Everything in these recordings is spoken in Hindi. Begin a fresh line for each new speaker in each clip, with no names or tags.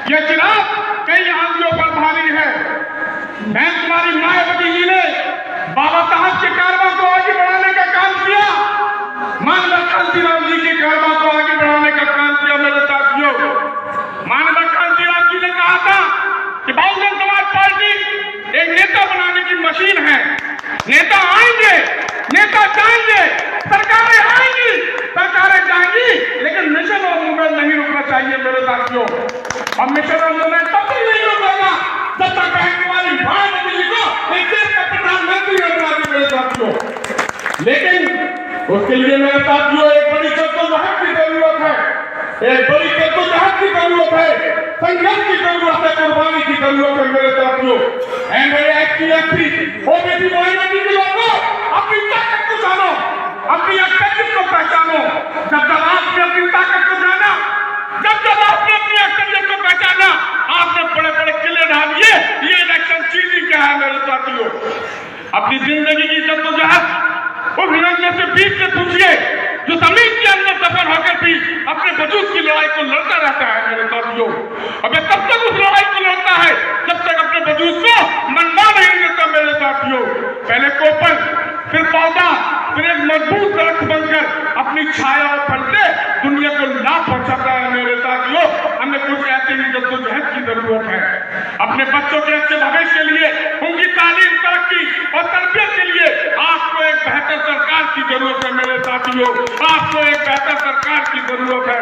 ये चिराग कई आंधियों पर भारी है। मैं तुम्हारी मायावती जी ने बाबा साहब के कारवा को आगे बढ़ाने का काम किया, मानव कांतिराम जी के कारवा को आगे बढ़ाने का काम किया। मेरे साथियों, मानव कांतिराम जी ने कहा था कि बहुजन समाज पार्टी एक नेता बनाने की मशीन है। नेता आएंगे, नेता जाएंगे, सरकारें आएंगी, सरकारें जाएंगी, लेकिन मिशन और मूवमेंट नहीं रुकना चाहिए। मेरे साथियों, और मिशन और मूवमेंट तब तक नहीं रुकेगा जब तक हमारी मायावती जी को एक देश का प्रधानमंत्री बना दे। मेरे साथियों, लेकिन उसके लिए मेरे साथियों एक बड़ी जद्दोजहद की जरूरत है, एक बड़ी जद्दोजहद की जरूरत है, संघर्ष की जरूरत है, कुर्बानी की जरूरत है। मेरे साथियों, मेरे एससी ओबीसी माइनॉरिटी के लोगों, अपनी ताकत को जानो, अपनी अक्सरियत को पहचानो। जब जब आपने अपनी ताकत को जाना, जब जब आपने अपनी अक्सरियत को पहचाना, आपने बड़े बड़े किले ढा लिए। ये इलेक्शन चीनी क्या है मेरे साथियों? अपनी जिंदगी की जद्दोजहद उस लड़ने से बीच से पूछिए जो जमीन के अंदर सफर होकर भी अपने वजूद की लड़ाई को लड़ता रहता है। मेरे साथियों, अब तब तक उस लड़ाई को लड़ता है जब तक अपने वजूद को मनवा नहीं देता। मेरे साथियों, पहले कोपल, फिर पौधा, फिर एक मजबूत दरख्त बनकर अपनी छाया और फल से दुनिया को लाभ पहुंचाता है। मेरे साथियों, हमें कुछ ऐसे ही जद्दोजहद की जरूरत है। अपने बच्चों के अच्छे भविष्य के लिए, उनकी तालीम, तरक्की और तरबियत के लिए आपको एक बेहतर सरकार की जरूरत है। मेरे साथियों, आपको एक बेहतर सरकार की जरूरत है।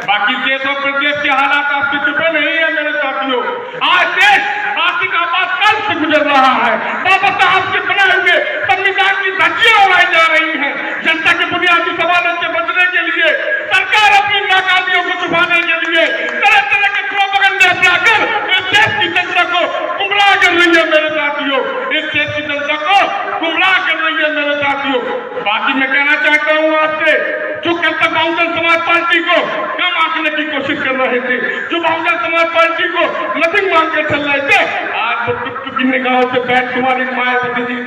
बाकी देश और प्रदेश के हालात आपसे छुपे नहीं है। मेरे साथियों, आज देश आर्थिक आपातकाल से गुजर रहा है। बाबा साहब के बनाए हुए संविधान की धज्जियां उड़ाई जा रही हैं। जनता के बुनियादी सवालों से बचने के लिए सरकार अपनी नाकामियों को छुपाने के लिए तरह तरह के प्रोपेगेंडा अपनाकर इस देश की जनता को गुमराह कर रही है। मेरे साथियों, इस देश की जनता को गुमराह कर रही है। मेरे साथियों, बाकी मैं कहना चाहता हूँ आपसे, जो कल तक बहुजन समाज पार्टी को कम आंकने की कोशिश कर रहे थे, जो बहुजन समाज पार्टी को नथिंग मानकर चल रहे थे, आज वो टुक की निगाहों से बैठ तुम्हारी मायावती जी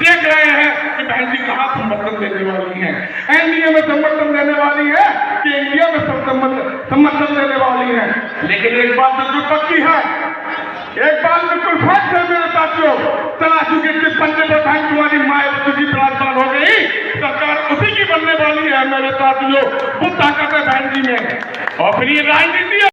देख रहे हैं कि बहन जी कहाँ समर्थन देने वाली है, एनडीए में समर्थन देने वाली है कि इंडिया में समर्थन देने वाली है। लेकिन एक बात बिल्कुल पक्की है, एक बात बिल्कुल फर्स्ट है। मेरे साथियों, तराजू के पन्ने पर बहन तुम्हारी मायावती जी विराजमान हो गई, सरकार उसी की बनने वाली है। मेरे साथियों, वो ताकत है बहन जी में। और फिर ये राजनीति